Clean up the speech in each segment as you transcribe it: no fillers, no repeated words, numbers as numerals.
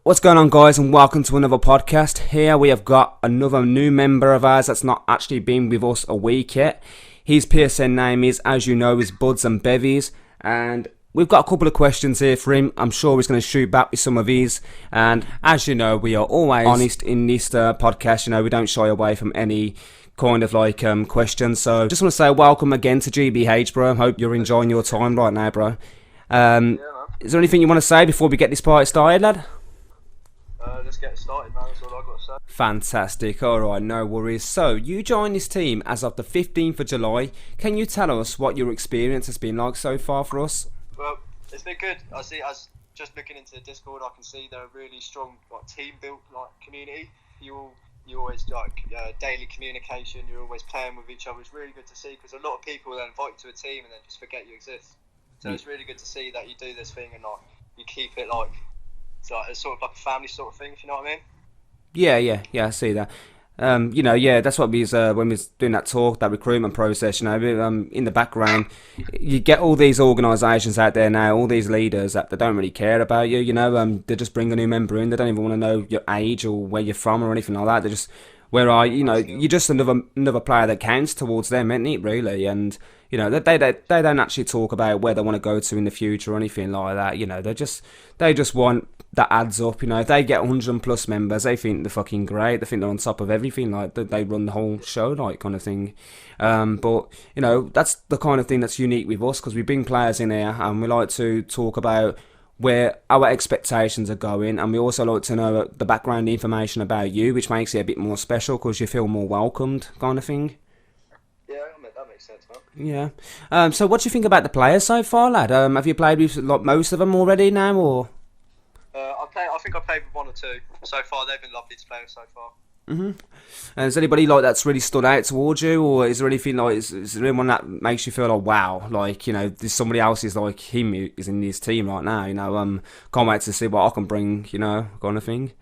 What's going on, guys, and welcome to another podcast. Here we have got another new member of ours that's not actually been with us a week yet. His PSN name is, as you know, is Buds and Bevies, and we've got a couple of questions here for him. I'm sure he's going to shoot back with some of these, and as you know, we are always honest in this podcast. You know, we don't shy away from any kind of questions. So just want to say welcome again to GbH, bro. Hope you're enjoying your time right now, bro. Is there anything you want to say before we get this party started, lad? Let's get started, man. That's all I've got to say. Fantastic. Alright, no worries. So, you joined this team as of the 15th of July. Can you tell us what your experience has been like so far for us? Well, it's been good. I see, as just looking into the Discord, I can see they're a really strong team-built community. You always daily communication. You're always playing with each other. It's really good to see, because a lot of people then invite you to a team and then just forget you exist. So it's really good to see that you do this thing and you keep it it's sort of like a family sort of thing, if you know what I mean. Yeah, I see that. That's what we was when we was doing that recruitment process. You know, in the background, you get all these organisations out there now, all these leaders that they don't really care about you. You know, they just bring a new member in. They don't even want to know your age or where you're from or anything like that. They just, you're just another player that counts towards them, isn't it? Really, and you know, they don't actually talk about where they want to go to in the future or anything like that. You know, they just want that adds up. You know, if they get 100 plus members, they think they're fucking great. They think they're on top of everything. Like they run the whole show, kind of thing. But you know, that's the kind of thing that's unique with us, because we bring players in here and we like to talk about where our expectations are going, and we also like to know the background information about you, which makes it a bit more special because you feel more welcomed, kind of thing. Yeah, that makes sense, man. Yeah. So what do you think about the players so far, lad? Have you played with most of them already now, or? I think I played with one or two so far. They've been lovely to play with so far. And is anybody that's really stood out towards you, or is there anything is there anyone that makes you feel wow, there's somebody else is like him is in this team right now, can't wait to see what I can bring, kind of thing?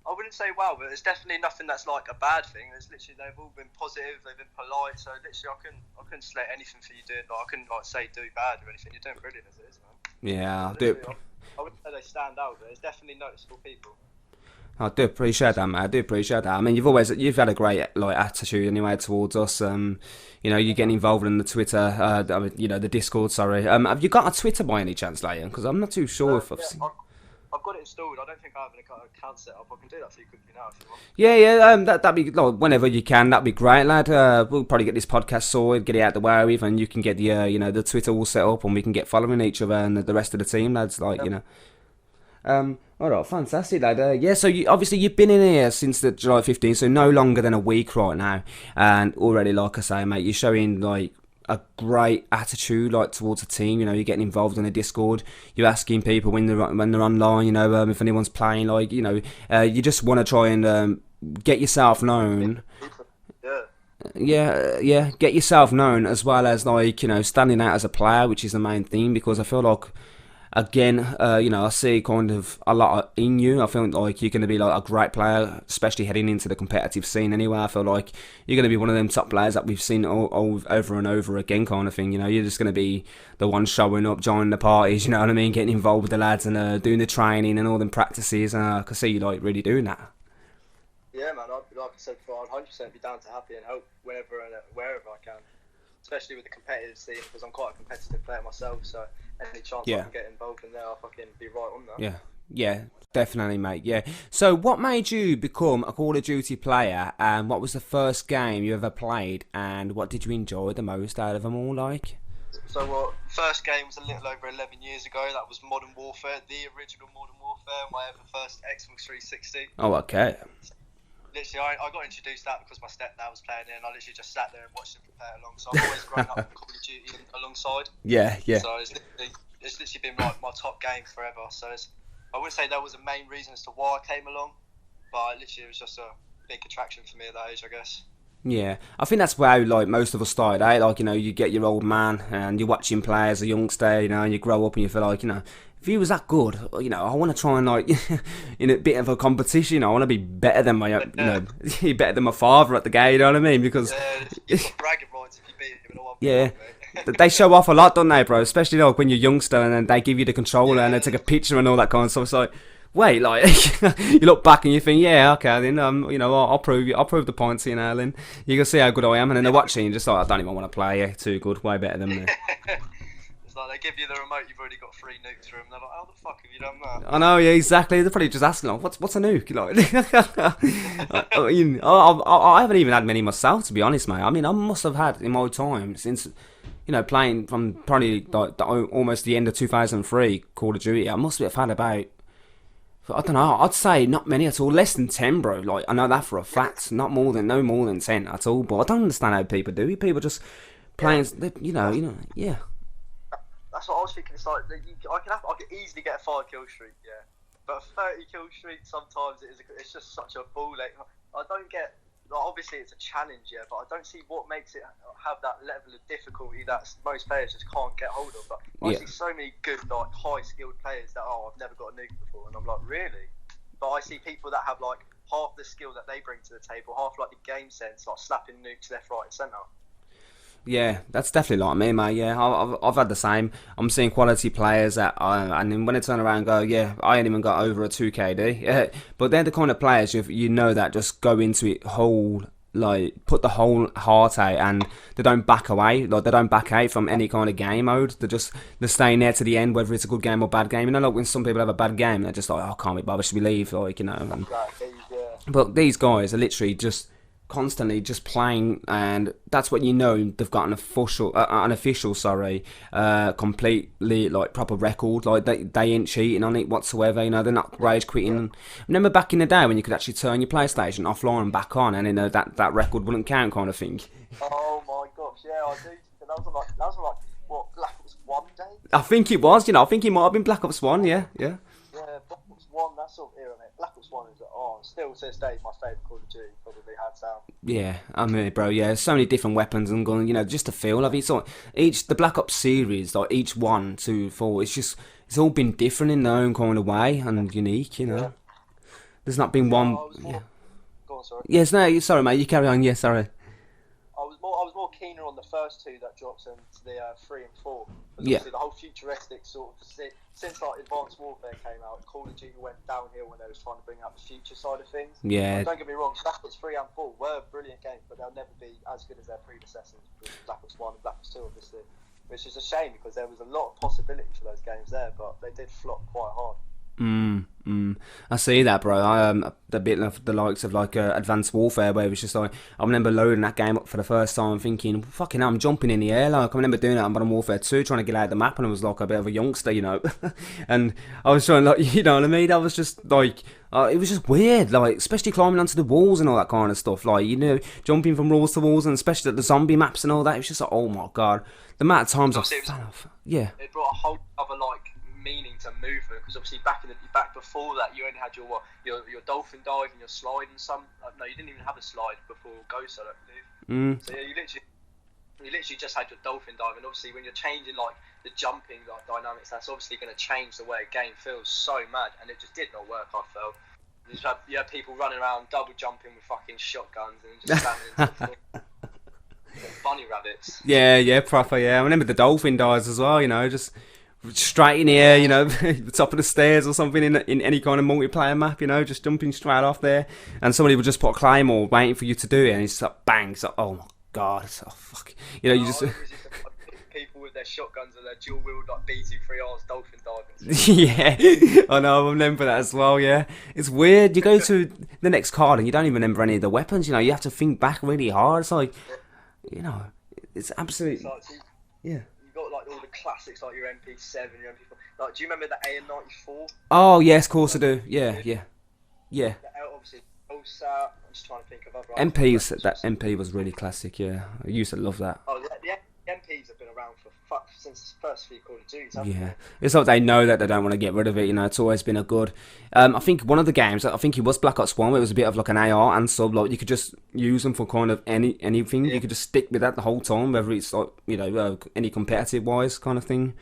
I wouldn't say wow, but there's definitely nothing that's like a bad thing. There's literally, they've all been positive, they've been polite, so literally I couldn't select anything for you doing. I couldn't say do bad or anything. You're doing brilliant as it is, man. Yeah, I wouldn't say they stand out, but there's definitely noticeable people. I do appreciate that, mate. I do appreciate that. I mean, you've had a great attitude anyway towards us. You're getting involved in the Twitter, the Discord. Sorry. Have you got a Twitter by any chance, Liam? Because I'm not too sure if I've seen. I've got it installed. I don't think I have an account set up. I can do that for you quickly now if you want. Yeah. That'd be whenever you can. That'd be great, lad. We'll probably get this podcast sorted, get it out the way with, and you can get the Twitter all set up, and we can get following each other and the rest of the team, lads. Alright, fantastic, lad. So you've been in here since the July 15th, so no longer than a week right now, and already, like I say, mate, you're showing a great attitude towards the team. You're getting involved in the Discord. You're asking people when they're online. If anyone's playing. You just want to try and get yourself known. Yeah, get yourself known, as well as standing out as a player, which is the main thing, because I feel like, again, I see kind of a lot in you. I feel like you're going to be a great player, especially heading into the competitive scene anyway. I feel like you're going to be one of them top players that we've seen over and over again, kind of thing. You're just going to be the one showing up, joining the parties, you know what I mean, getting involved with the lads and doing the training and all them practices. And I can see you really doing that. Yeah, man, like I said before, I'd 100% be down to happy and help whenever and wherever I can, especially with the competitive scene, because I'm quite a competitive player myself, so any chance I can get involved in there, I'll fucking be right on that. Yeah, definitely, mate. Yeah. So, what made you become a Call of Duty player, and what was the first game you ever played, and what did you enjoy the most out of them all, So, first game was a little over 11 years ago. That was Modern Warfare, the original Modern Warfare, my ever first Xbox 360. Oh, okay. Literally, I got introduced to that because my stepdad was playing it, and I literally just sat there and watched him play along. So I've always grown up with Call of Duty alongside. Yeah. So it's literally been my top game forever. So I wouldn't say that was the main reason as to why I came along, but literally it was just a big attraction for me at that age, I guess. Yeah, I think that's how most of us started out. You get your old man and you watch him play as a youngster, and you grow up and you feel like, if he was that good, I want to try and in a bit of a competition. I want to be better than my, better than my father at the game. You know what I mean? Because you've got bragging rights if you beat him in a 1v1. Yeah, they show off a lot, don't they, bro? Especially when you're youngster and then they give you the controller and they take a picture and all that kind of stuff. It's like, wait, like you look back and you think, yeah, okay, then I'll prove the points, then you can see how good I am, and then they're watching, and just like, I don't even want to play. Yeah, too good, way better than me. It's like they give you the remote, you've already got 3 nukes through them. They're like, how the fuck have you done that? I know, yeah, exactly. They're probably just asking, like, what's a nuke? Like, I haven't even had many myself, to be honest, mate. I mean, I must have had in my time since, playing from probably like almost the end of 2003 Call of Duty. I must have had about, I don't know, I'd say not many at all, less than 10, bro. Like, I know that for a fact, no more than 10 at all. But I don't understand how people do it. People just playing, yeah. That's what I was thinking. It's like I could easily get a 5 kill streak, yeah. But a 30 kill streak sometimes it's just such a ball ache. I don't get. Like, obviously, it's a challenge, yeah. But I don't see what makes it have that level of difficulty that most players just can't get hold of. But I see so many good, like high skilled players that I've never got a nuke before, and I'm like, really? But I see people that have like half the skill that they bring to the table, half like the game sense, like slapping nukes left, right, and centre. Yeah, that's definitely like me, mate. Yeah, I've had the same. I'm seeing quality players that, and then when they turn around and go, yeah, I ain't even got over a 2KD. Yeah, but they're the kind of players that just go into it whole, like put the whole heart out, and they don't back away. Like they don't back out from any kind of game mode. They're staying there to the end, whether it's a good game or bad game. Like when some people have a bad game, they're just like, oh, can't be bothered, should we leave? But these guys are literally just constantly just playing, and that's what they've got an official completely like proper record. Like they ain't cheating on it whatsoever. They're not rage quitting. Remember back in the day when you could actually turn your PlayStation offline and back on, and that record wouldn't count, kind of thing. Oh my gosh, yeah, I do. That was like what, Black Ops 1 day? I think it was. I think it might have been Black Ops 1. Yeah. Yeah, Black Ops 1. That sort of era, mate. Black Ops 1 is still to this day my favourite Call of Duty, probably hands down. Yeah, I mean, bro. Yeah, so many different weapons and guns. Just the feel of it. So the Black Ops series, like each 1, 2, 4, it's all been different in their own kind of way and unique. Yeah. There's not been one. Go on, sorry. Yes, no, sorry, mate. You carry on. Yeah, sorry. I was more keener on the first 2 that dropped into the 3 and 4. Yeah. The whole futuristic sort of since like Advanced Warfare came out, Call of Duty went downhill when they was trying to bring out the future side of things. Yeah. Don't get me wrong, Black Ops 3 and 4 were brilliant games, but they'll never be as good as their predecessors, Black Ops 1 and Black Ops 2, obviously. Which is a shame because there was a lot of possibility for those games there, but they did flop quite hard. I see that, bro. The bit of the likes of like Advanced Warfare, where it was just like, I remember loading that game up for the first time, thinking, "Fucking hell, I'm jumping in the air!" Like I remember doing that on Modern Warfare 2, trying to get out of the map, and I was like a bit of a youngster, and I was trying, like, you know what I mean? I was just like, it was just weird, like especially climbing onto the walls and all that kind of stuff, like jumping from walls to walls, and especially the zombie maps and all that. It was just like, oh my god, the amount of times I fell off. Yeah, it brought a whole other meaning to movement, because obviously back before that you only had your dolphin dive and your slide, and no, you didn't even have a slide before Ghost, I don't believe. So yeah, you literally just had your dolphin dive, and obviously when you're changing like the jumping like dynamics, that's obviously going to change the way a game feels so mad, and it just did not work. I felt you had people running around double jumping with fucking shotguns and just slamming into bunny rabbits. Yeah, proper. Yeah, I remember the dolphin dives as well. Just straight in the air, the top of the stairs or something in any kind of multiplayer map, just jumping straight off there, and somebody would just put a claymore waiting for you to do it, and it's like bang, it's like, oh my god, it's like, fuck, you just people with their shotguns and their dual wield like B23Rs dolphin diving. Yeah, I know, I remember that as well. Yeah, it's weird. You go to the next card and you don't even remember any of the weapons. You have to think back really hard. It's like, it's absolutely, yeah. Got like all the classics like your MP7, your MP4. Like, do you remember the AM94? Oh yes, of course I do. Yeah. Obviously, I'm just trying to think of other. MP was really classic. Yeah, I used to love that. Oh, the MPs have been around since the first few Call of Duty. Yeah, it's like they know that they don't want to get rid of it. It's always been a good. I think one of the games, I think it was Black Ops 1, where it was a bit of like an AR and sub. Like you could just use them for kind of anything. Yeah. You could just stick with that the whole time, whether it's like any competitive wise kind of thing.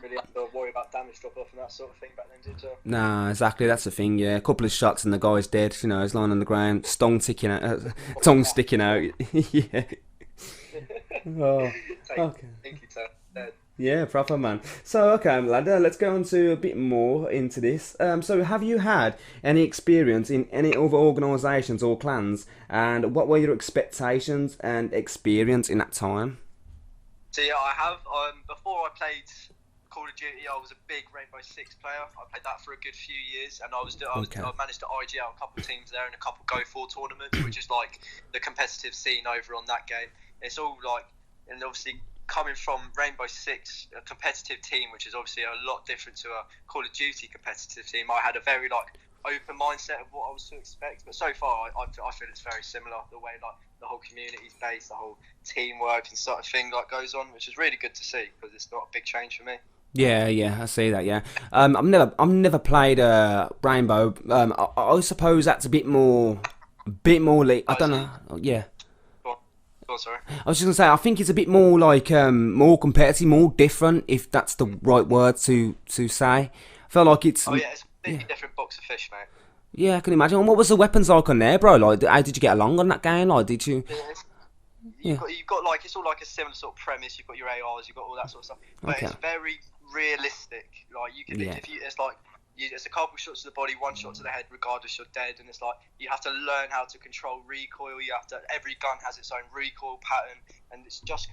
Really have to worry about damage drop off and that sort of thing back then, did you? Nah, exactly. That's the thing. Yeah, a couple of shots and the guy's dead. He's lying on the ground, tongue sticking out. Yeah. Oh, okay. Dead. Yeah, proper man. So, okay, lad, let's go on to a bit more into this. So, have you had any experience in any other organisations or clans, and what were your expectations and experience in that time? So yeah, I have. Before I played Call of Duty, I was a big Rainbow Six player. I played that for a good few years, and Okay. I managed to IGL a couple of teams there and a couple Go 4 tournaments, which is like the competitive scene over on that game. It's all like, and obviously coming from Rainbow Six, a competitive team, which is obviously a lot different to a Call of Duty competitive team. I had a very like open mindset of what I was to expect, but so far I feel it's very similar. The way like the whole community is based, the whole teamwork and sort of thing like goes on, which is really good to see because it's not a big change for me. Yeah, yeah, I see that. Yeah, I've never played Rainbow. I suppose that's a bit more like I I don't see. know. Yeah, Go on, go on, sorry. I was just gonna say I think it's a bit more like more competitive, more different, if that's the right word to say. I feel like it's Oh yeah, it's a yeah, completely different box of fish, mate. yeah. I can imagine. And what was the weapons like on there, bro? Like, how did you get along on that game? Like, did you? Yeah, you've Yeah. got you've got like it's all like a similar sort of premise. You've got your ARs, you've got all that sort of stuff, but Okay. it's very realistic. Like you can Yeah. if you it's like it's a couple shots to the body, one shot to the head, regardless you're dead, and it's like you have to learn how to control recoil. You have to every gun has its own recoil pattern, and it's just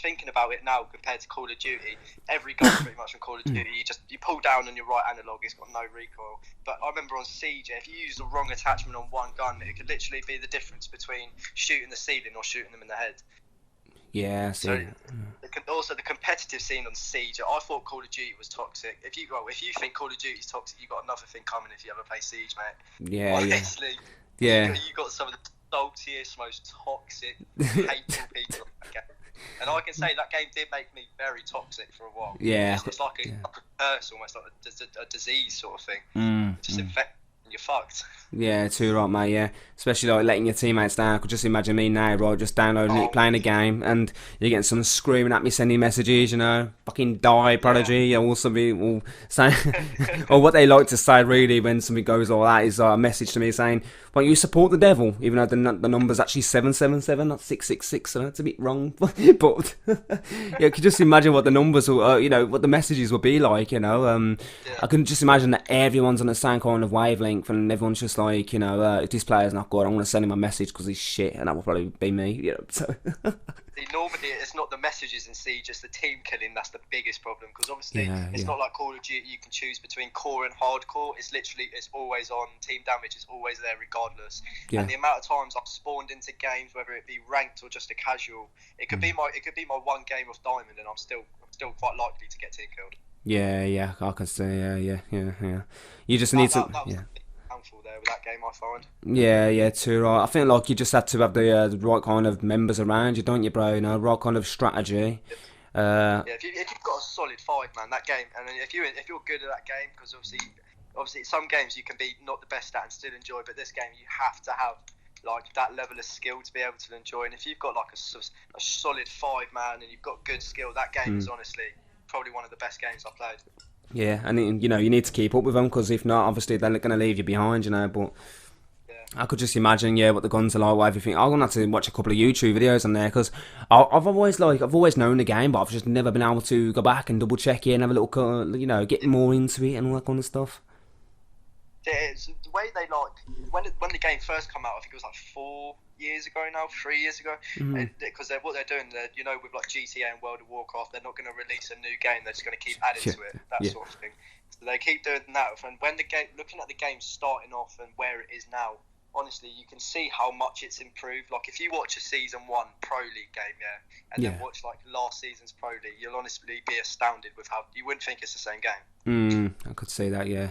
thinking about it now compared to Call of Duty. Every gun pretty much on Call of Duty, you pull down on your right analog, it's got no recoil. But I remember on Siege, if you use the wrong attachment on one gun, it could literally be the difference between shooting the ceiling or shooting them in the head. Yeah. I So see. also the competitive scene on Siege, I thought Call of Duty was toxic. If you think Call of Duty is toxic, you've got another thing coming if you ever play Siege, mate. Yeah. Yeah. Honestly, Yeah. you got some of the saltiest, most toxic, hateful people in that game. And I can say that game did make me very toxic for a while. Yeah. It's like Yeah. a curse, almost like a disease sort of thing. Mm, It just mm. infects and you're fucked. Yeah, too right, mate. Yeah, especially like letting your teammates down. I could just imagine me now, right? Just downloading it, Oh, playing a game, and you're getting someone screaming at me, sending messages. You know, fucking die, yeah. prodigy, or something. Or saying, or what they like to say really when something goes like that is a message to me saying, "Why don't you support the devil?" Even though the number's actually 777, not 666, so that's a bit wrong. But yeah, you could just imagine what the numbers, will, what the messages will be like. Yeah. I can just imagine that everyone's on the same kind of wavelength, and everyone's just like, if this player's not good, I'm going to send him a message because he's shit, and that will probably be me. So Normally, it's not the messages in Siege, it's the team killing that's the biggest problem. Because obviously, yeah, it's yeah, not like Call of Duty. You can choose between core and hardcore. It's always on. Team damage is always there, regardless. yeah, And the amount of times I've spawned into games, whether it be ranked or just a casual, it could be my one game of diamond, and I'm still quite likely to get team killed. yeah, yeah. I can see, yeah. You just need That to, that, that was yeah. the big downfall there with that game, I find. Yeah, yeah, too right. I think like you just have to have the right kind of members around you, don't you, bro? Right kind of strategy. Yeah, if you've got a solid five man, that game, and then if you're good at that game, because obviously some games you can be not the best at and still enjoy, but this game you have to have like that level of skill to be able to enjoy. And if you've got like a solid five man and you've got good skill, that game is honestly probably one of the best games I've played. Yeah, and you need to keep up with them because if not, obviously they're going to leave you behind, But Yeah, I could just imagine, what the guns are like, what everything. I'm gonna have to watch a couple of YouTube videos on there because I've always known the game, but I've just never been able to go back and double check it and have a little, get more into it and all that kind of stuff. it's the way they like when the game first came out. I think it was like 4 years ago now, 3 years ago. Because what they're doing, with like GTA and World of Warcraft, they're not going to release a new game. They're just going to keep adding Yeah, to it, that yeah, sort of thing. So they keep doing that. And when the game, looking at the game starting off and where it is now, honestly, you can see how much it's improved. Like if you watch a Season 1 Pro League game, and then yeah. watch like last season's Pro League, you'll honestly be astounded with how you wouldn't think it's the same game. I could see that, yeah.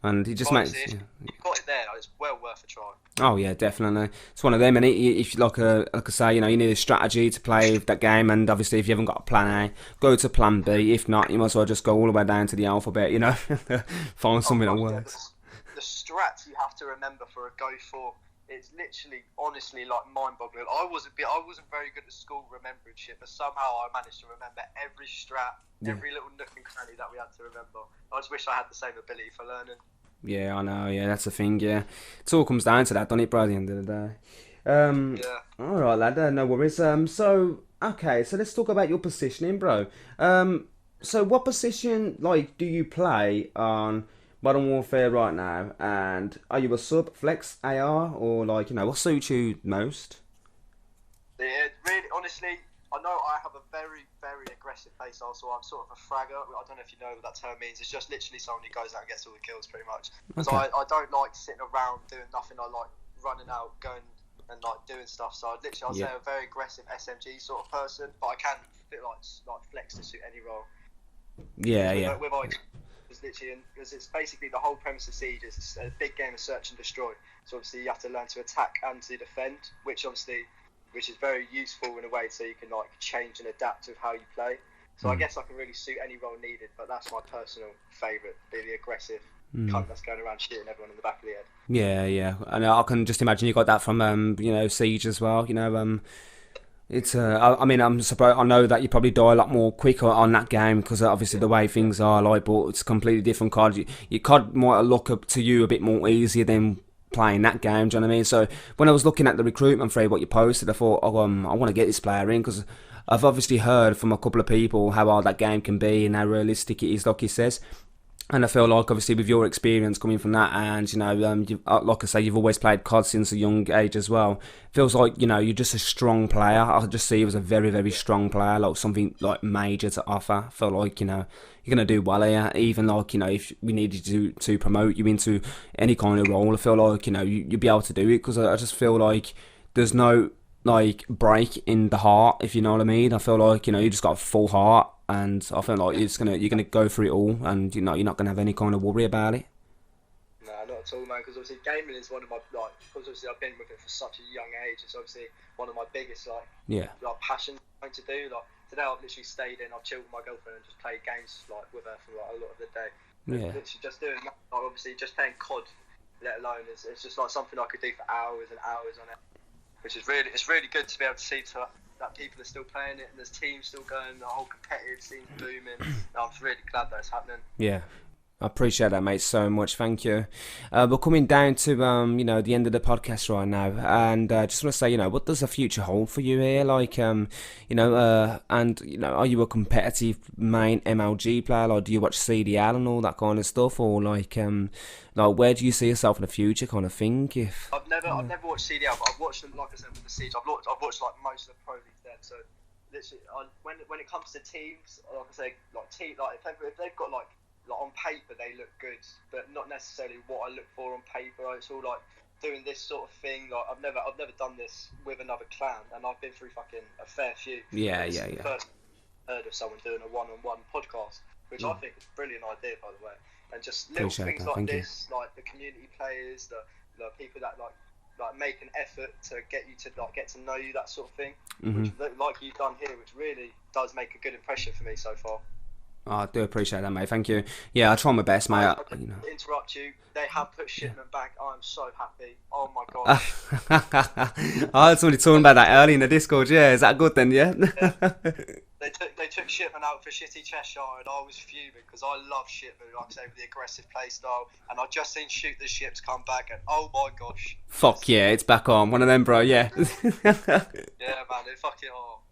And it just makes, Honestly, if you've got it there, it's well worth a try. oh yeah, definitely. It's one of them, and if you like I say, you need a strategy to play that game, and obviously if you haven't got a plan A, go to plan B. If not, you might as well just go all the way down to the alphabet, find something that Oh, yeah, works. the strats you have to remember for a Go 4, it's literally, honestly, like mind-boggling. I wasn't very good at school remembering shit, but somehow I managed to remember every strat, Yeah. every little nook and cranny that we had to remember. I just wish I had the same ability for learning. Yeah, I know. Yeah, that's the thing. Yeah, it all comes down to that, doesn't it, bro? At the end of the day. Yeah. All right, lad. No worries. So Okay, so let's talk about your positioning, bro. So what position like do you play on Modern Warfare right now? And are you a sub, flex, AR, or like what suits you most? Yeah, really, honestly, I know I have a very, very aggressive playstyle, so I'm sort of a fragger. I don't know if you know what that term means. It's just literally someone who goes out and gets all the kills, pretty much. Because Okay. I don't like sitting around doing nothing. I like running out, going and like doing stuff. So I'd say Yeah. a very aggressive SMG sort of person, but I can fit like flex to suit any role. Yeah, yeah. With it's literally because it's basically the whole premise of Siege is it's a big game of search and destroy. So obviously you have to learn to attack and to defend, which is very useful in a way, so you can like change and adapt with how you play. So I guess I can really suit any role needed, but that's my personal favourite, be the aggressive cunt that's going around shooting everyone in the back of the head. Yeah, yeah. And I can just imagine you got that from Siege as well. It's I mean I'm surprised. I know that you probably die a lot more quicker on that game because obviously the way things are like, but it's a completely different COD. Your COD might look up to you a bit more easier than playing that game. Do you know what I mean? So when I was looking at the recruitment for what you posted, I thought, I want to get this player in because I've obviously heard from a couple of people how hard that game can be and how realistic it is, like he says. And I feel like, obviously, with your experience coming from that, and like I say, you've always played COD since a young age as well. Feels like you're just a strong player. I just see you as a very, very strong player, like something like major to offer. I feel like you're gonna do well here. Even like if we needed to promote you into any kind of role, I feel like you'd be able to do it because I just feel like there's no like break in the heart, if you know what I mean. I feel like you just got a full heart. And I feel like you're gonna go through it all, and you're not gonna have any kind of worry about it. No, not at all, man. Because obviously gaming is one of my because obviously I've been with it for such a young age. It's obviously one of my biggest passions to do. Like today, I've literally stayed in. I've chilled with my girlfriend and just played games like with her for like a lot of the day. Yeah. Literally just doing that. Like, obviously just playing COD, let alone it's just like something I could do for hours and hours on it. Which is really good to be able to see that people are still playing it and there's teams still going, the whole competitive scene's booming. I'm really glad that it's happening. Yeah, I appreciate that, mate, so much. Thank you. We're coming down to the end of the podcast right now, and just want to say, what does the future hold for you here? Like, and are you a competitive main MLG player? Like, do you watch CDL and all that kind of stuff, or like where do you see yourself in the future, kind of thing? I've never watched CDL, but I've watched them, like I said, with the Siege. I've watched like most of the pro leagues there. So literally, when it comes to teams, like I say, if they've got like on paper they look good, but not necessarily what I look for on paper. It's all like doing this sort of thing. Like I've never done this with another clan, and I've been through fucking a fair few. Yeah. First heard of someone doing a one-on-one podcast, which I think is a brilliant idea, by the way. And just little things like this, like the community players, the people that like make an effort to get you to like get to know you, that sort of thing. Which, like you've done here, which really does make a good impression for me so far. Oh, I do appreciate that, mate. Thank you. Yeah, I try my best, mate. Interrupt you. They have put shipment back. I'm so happy. Oh my god. I heard somebody talking about that early in the Discord. Yeah, is that good then? Yeah. They took shipment out for shitty Cheshire, and I was fuming because I love shipment. Like I say, with the aggressive play style, and I just seen shoot the ships come back, and oh my gosh. Fuck yeah, it's back on. One of them, bro. Yeah. Yeah, man. They fucking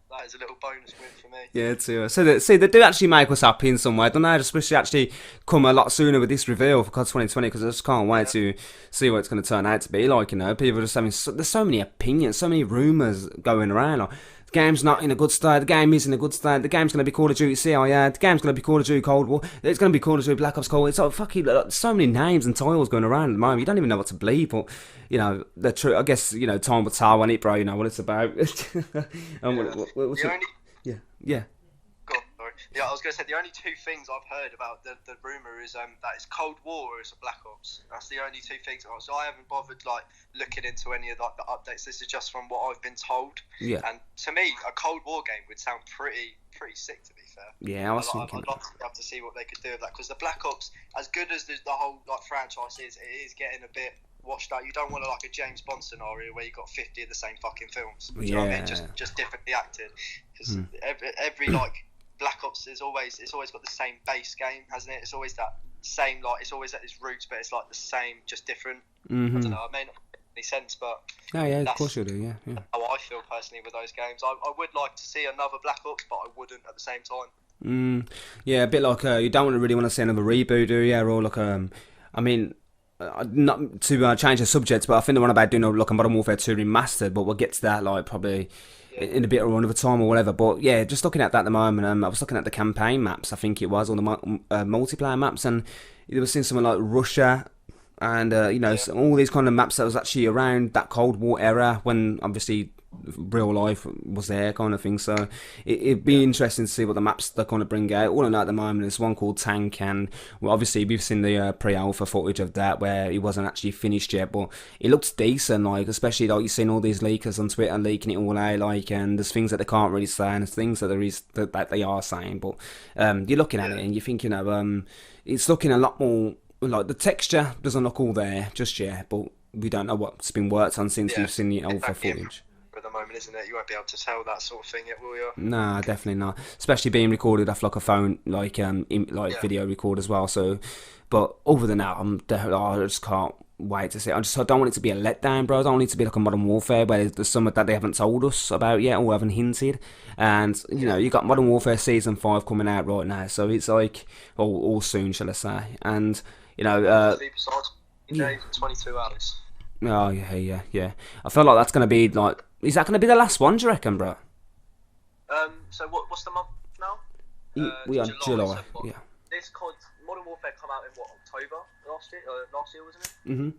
that is a little bonus win for me. Yeah, too. So they do actually make us happy in some way, don't they? Especially actually come a lot sooner with this reveal for COD 2020 because I just can't wait to see what it's going to turn out to be like. People are just having there's so many opinions, so many rumours going around. Like, the game's not in a good state. The game is in a good state. The game's going to be Call of Duty CIA. The game's going to be Call of Duty Cold War. It's going to be Call of Duty Black Ops Cold War. It's like fucking so many names and titles going around at the moment. You don't even know what to believe. But the truth. I guess time will tell on it, bro. You know what it's about. Yeah. God, sorry. Yeah, I was going to say the only two things I've heard about the rumour is that it's Cold War or it's a Black Ops. That's the only two things. So I haven't bothered looking into any of the updates. This is just from what I've been told. Yeah. And to me, a Cold War game would sound pretty sick, to be fair. Yeah, I was thinking. I'd love to be able to see what they could do with that, because the Black Ops, as good as the whole franchise is, it is getting a bit washed out. You don't want a James Bond scenario where you got 50 of the same fucking films. Do you know what I mean? Just differently acted. Because every Black Ops it's always got the same base game, hasn't it? It's always that same it's always at its roots, but it's like the same, just different. I don't know. I may not any sense, but Yeah, of that's course you do. Yeah. how I feel personally with those games. I would like to see another Black Ops, but I wouldn't at the same time. Yeah, a bit like you don't really want to see another reboot, do you? Or like I mean, not to change the subject, but I think the one about doing like a Modern Warfare 2 remastered, but we'll get to that like probably in a bit of another time or whatever. But yeah, just looking at that at the moment, I was looking at the campaign maps, I think it was, or the multiplayer maps, and you were seeing something like Russia. And so all these kind of maps that was actually around that Cold War era when obviously real life was there, kind of thing. So it'd be interesting to see what the maps they're going to bring out. All I know at the moment is one called Tank, and well, obviously we've seen the pre-alpha footage of that where it wasn't actually finished yet, but it looks decent. Like especially like you've seen all these leakers on Twitter leaking it all out, like, and there's things that they can't really say, and there's things that that they are saying. But you're looking at it and you think it's looking a lot more. Like the texture doesn't look all there just yet, but we don't know what's been worked on since we've seen the alpha footage. At the moment, isn't it? You won't be able to tell that sort of thing yet, will you? Nah, definitely not. Especially being recorded off like a phone, like video record as well. So, but other than that, I just can't wait to see. I don't want it to be a letdown, bro. I don't want it to be like a Modern Warfare where there's something that they haven't told us about yet or haven't hinted. And you got Modern Warfare Season 5 coming out right now, so it's like all soon, shall I say? And besides, days and 22 hours. Oh yeah. I feel like that's gonna be like. Is that gonna be the last one? Do you reckon, bro? So what's the month now? We are July. So yeah. This Modern Warfare come out in October last year? Last year, wasn't it? Mhm.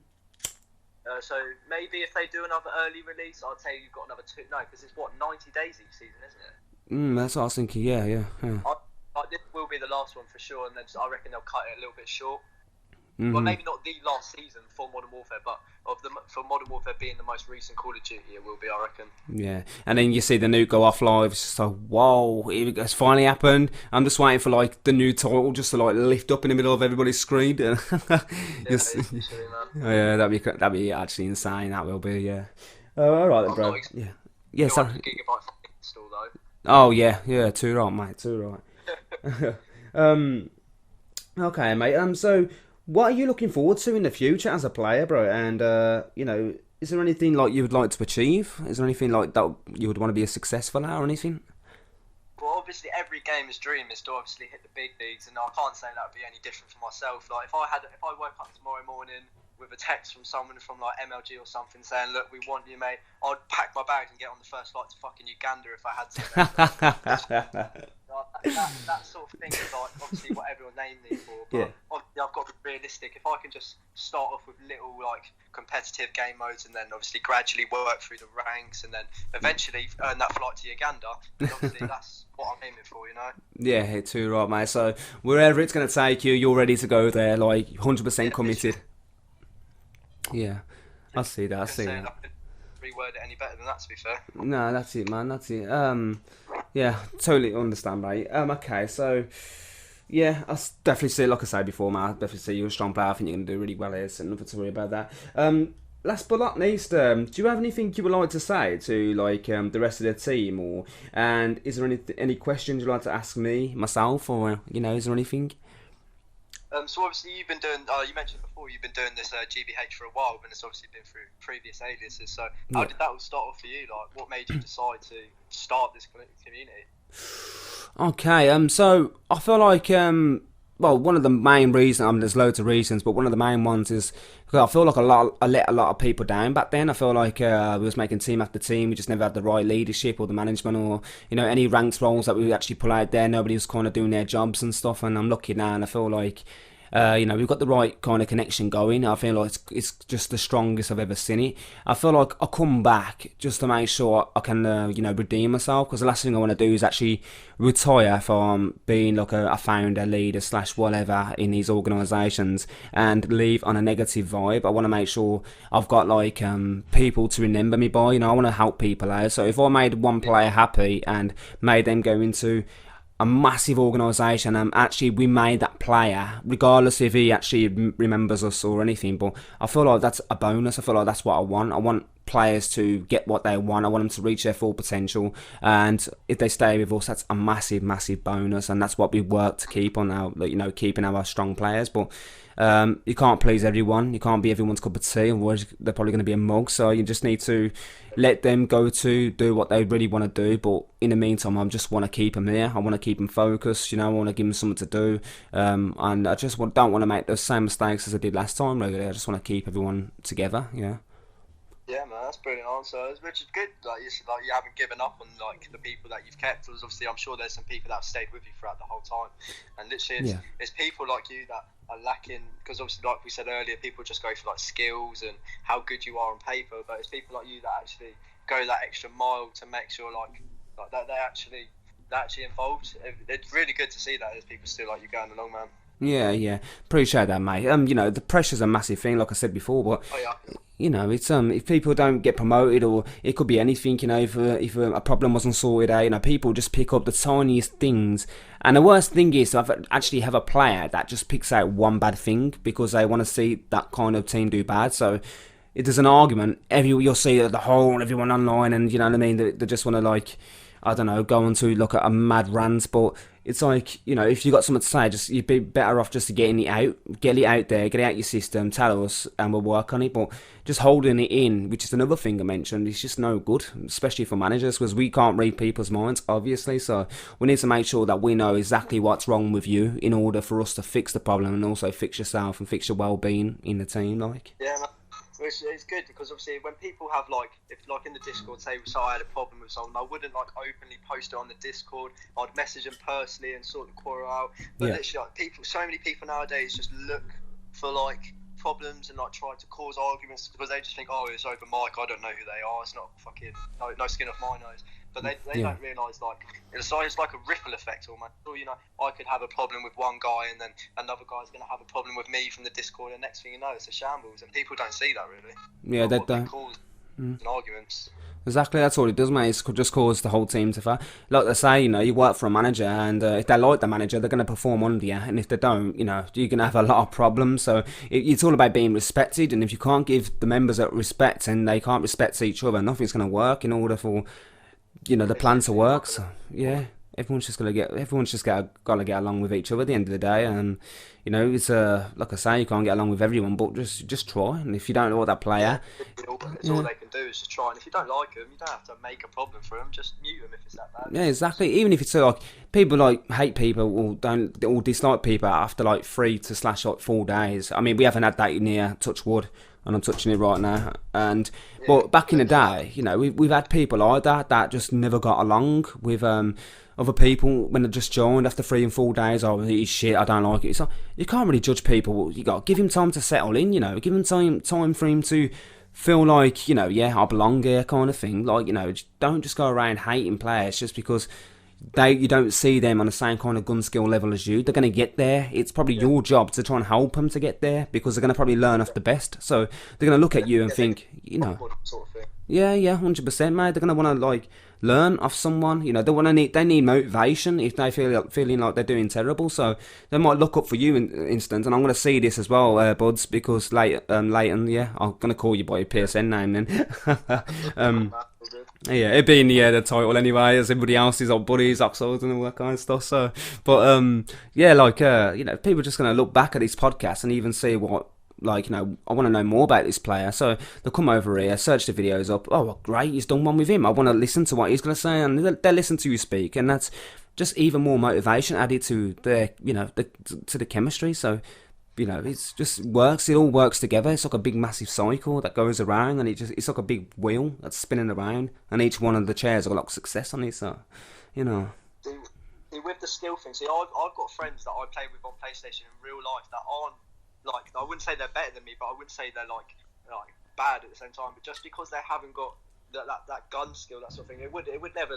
So maybe if they do another early release, I'd say you've got another 2. No, because it's 90 days each season, isn't it? That's what I was thinking. Yeah. This will be the last one for sure, and then I reckon they'll cut it a little bit short. Mm-hmm. Well, maybe not the last season for Modern Warfare, but for Modern Warfare being the most recent Call of Duty, it will be, I reckon. Yeah, and then you see the nuke go off live. It's just like, whoa, it's finally happened. I'm just waiting for like the new title just to like lift up in the middle of everybody's screen. Yeah, that'd be actually insane. That will be, yeah. All right, then, bro. Yeah. Sorry. GB install though. Oh yeah. Too right, mate. Too right. Okay, mate. So. What are you looking forward to in the future as a player, bro? And, is there anything like you would like to achieve? Is there anything like that you would want to be successful at or anything? Well, obviously every gamer's dream is to obviously hit the big leagues, and I can't say that would be any different for myself. Like if I woke up tomorrow morning with a text from someone from like MLG or something saying, "Look, we want you, mate," I'd pack my bags and get on the first flight to fucking Uganda if I had to. that sort of thing is like obviously what everyone's aiming me for, but obviously I've got to be realistic. If I can just start off with little like competitive game modes and then obviously gradually work through the ranks and then eventually earn that flight to Uganda, then obviously that's what I'm aiming for, Yeah, too right, mate. So wherever it's going to take you, you're ready to go there, like 100% committed. Yeah, I see that. I couldn't reword it any better than that, to be fair. No, that's it, man. That's it. Yeah, totally understand, mate. Okay, so yeah, I definitely see. Like I said before, man, I definitely see you're a strong player. I think you're going to do really well here. So nothing to worry about that. Last but not least, do you have anything you would like to say to like the rest of the team, and is there any questions you'd like to ask me, myself, or is there anything? So obviously you've been doing. You mentioned before you've been doing this GbH for a while, but it's obviously been through previous aliases. So how did that all start off for you? Like, what made you decide to start this community? Okay, so I feel like one of the main reasons. There's loads of reasons, but one of the main ones is because I feel like I let a lot of people down back then. I feel like we was making team after team. We just never had the right leadership or the management or any ranked roles that we actually pull out there. Nobody was kind of doing their jobs and stuff. And I'm lucky now, and I feel like we've got the right kind of connection going. I feel like it's just the strongest I've ever seen it. I feel like I come back just to make sure I can, redeem myself, because the last thing I want to do is actually retire from being like a founder, leader / whatever in these organisations and leave on a negative vibe. I want to make sure I've got like people to remember me by. I want to help people out. So if I made one player happy and made them go into a massive organisation, and actually we made that player, regardless if he actually remembers us or anything, but I feel like that's a bonus. I feel like that's what I want. I want players to get what they want. I want them to reach their full potential, and if they stay with us, that's a massive, massive bonus, and that's what we work to keep on our, keeping our strong players. But you can't please everyone. You can't be everyone's cup of tea, otherwise they're probably going to be a mug. So you just need to let them do what they really want to do. But in the meantime, I just want to keep them here. I want to keep them focused. I want to give them something to do. And I just don't want to make those same mistakes as I did last time. Really, I just want to keep everyone together. Yeah. Yeah, man, that's a brilliant answer. Which is good. You haven't given up on the people that you've kept. Because obviously, I'm sure there's some people that have stayed with you throughout the whole time. And literally, it's people like you that are lacking. Because obviously, like we said earlier, people just go for skills and how good you are on paper. But it's people like you that actually go that extra mile to make sure that they're actually involved. It's really good to see that there's people still like you going along, man. Yeah, appreciate that, mate. The pressure's a massive thing, like I said before, but it's if people don't get promoted, or it could be anything, if a problem wasn't sorted out, people just pick up the tiniest things. And the worst thing is, I actually have a player that just picks out one bad thing because they want to see that kind of team do bad. So if there's an argument, you'll see everyone online, and you know what I mean, they just want to I don't know, go on to look at a mad rant. But it's if you got something to say, just you'd be better off just getting it out there, get it out your system, tell us, and we'll work on it. But just holding it in, which is another thing I mentioned, is just no good, especially for managers, because we can't read people's minds, obviously. So we need to make sure that we know exactly what's wrong with you in order for us to fix the problem and also fix yourself and fix your well-being in the team. Yeah, which is good, because obviously when people have if in the Discord, say I had a problem with someone, I wouldn't openly post it on the Discord. I'd message them personally and sort the quarrel out. But literally, so many people nowadays just look for problems and try to cause arguments because they just think, oh, it's over mic, I don't know who they are, it's not fucking no skin off my nose. But they don't realise it's like a ripple effect almost. So, I could have a problem with one guy, and then another guy's going to have a problem with me from the Discord, and next thing you know, it's a shambles, and people don't see that really. Yeah, they don't. Cause arguments. Exactly, that's all it does, mate. It just cause the whole team to fail. Like they say, you work for a manager, and if they like the manager, they're going to perform under you. And if they don't, you're going to have a lot of problems. So it's all about being respected. And if you can't give the members that respect, and they can't respect each other, nothing's going to work in order for the plan to work. So yeah, everyone's just got to get along with each other at the end of the day. And it's like I say, you can't get along with everyone, but just try. And if you don't know what that player, all they can do is just try. And if you don't like them, you don't have to make a problem for them. Just mute them if it's that bad. Yeah, exactly. Even if it's people hate people or dislike people after 3 to 4 days. I mean, we haven't had that in here. Touch wood. And I'm touching it right now. But back in the day, we've had people like that just never got along with other people when they just joined after 3 and 4 days. Oh, he's shit, I don't like it. So you can't really judge people. You got to give him time to settle in. Give him time for him to feel like I belong here, kind of thing. Don't just go around hating players just because you don't see them on the same kind of gun skill level as you. They're going to get there. It's probably your job to try and help them to get there, because they're going to probably learn off the best. So they're going to look at you and think, yeah, 100%, mate. They're going to want to learn off someone. They need motivation if they feeling like they're doing terrible. So they might look up for you in instance. And I'm going to see this as well, Buds, because Leighton, yeah, I'm going to call you by your PSN name then. Yeah, it'd be in the title anyway, as everybody else is buddies, Oxfords and all that kind of stuff. So, but people are just going to look back at this podcast and even see what, I want to know more about this player. So they'll come over here, search the videos up. Oh, well, great, he's done one with him. I want to listen to what he's going to say, and they'll listen to you speak, and that's just even more motivation added to their, to the chemistry. So. It just works. It all works together. It's like a big, massive cycle that goes around, and it's like a big wheel that's spinning around, and each one of the chairs have got success on it. So, with the skill thing, I've got friends that I play with on PlayStation in real life that aren't I wouldn't say they're better than me, but I wouldn't say they're bad at the same time. But just because they haven't got that gun skill, that sort of thing, it would never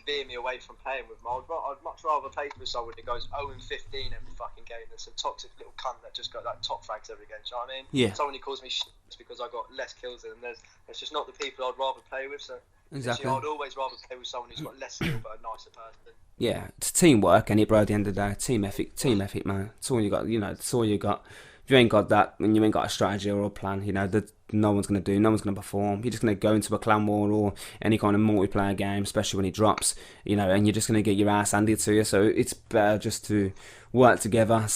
veer me away from playing with them. I'd much rather play with someone who goes 0 and 15 every fucking game than some toxic little cunt that just got top frags every game. Do you know what I mean? Yeah. Someone who calls me shit because I got less kills than them. It's just not the people I'd rather play with. So exactly, I'd always rather play with someone who's got less skill but a nicer person. Yeah, it's teamwork, and bro. At the end of the day, team ethic, man. It's all you got. It's all you got. If you ain't got that, and you ain't got a strategy or a plan, you know, that no one's going to do, no one's going to perform. You're just going to go into a clan war or any kind of multiplayer game, especially when it drops, you know, and you're just going to get your ass handed to you. So it's better just to work together,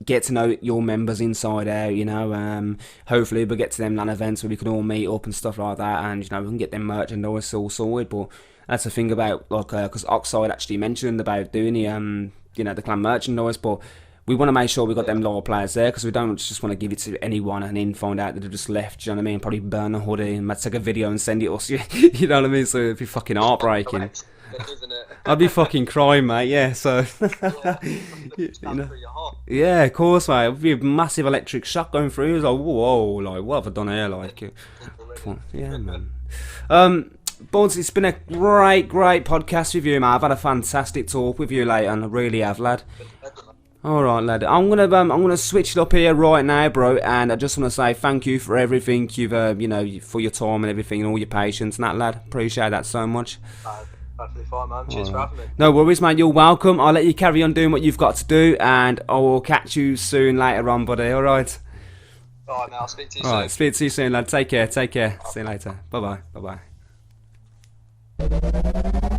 get to know your members inside out, you know. Hopefully we'll get to them LAN events where we can all meet up and stuff like that, and, you know, we can get them merchandise all sorted. But that's the thing about, like, because Oxide actually mentioned about doing the, you know, the clan merchandise, but we want to make sure we got them loyal players there, because we don't just want to give it to anyone and then find out that they've just left, do you know what I mean? Probably burn a hoodie and might take a video and send it us, you know what I mean? So it'd be fucking heartbreaking. Isn't it? I'd be fucking crying, mate, yeah, so... you know. Yeah, of course, mate. It would be a massive electric shock going through. It was like, whoa, like, what have I done here? Like, yeah, man. Buds, it's been a great podcast with you, man. I've had a fantastic talk with you, Leighton. I really have, lad. All right, lad. I'm gonna switch it up here right now, bro. And I just want to say thank you for everything you've, you know, for your time and everything and all your patience and that, lad. Appreciate that so much. Perfectly fine, man. Cheers for having me. No worries, man. You're welcome. I'll let you carry on doing what you've got to do, and I will catch you soon later on, buddy. All right. All right, man. I'll speak to you soon. All right. Speak to you soon, lad. Take care. See you later. Bye bye.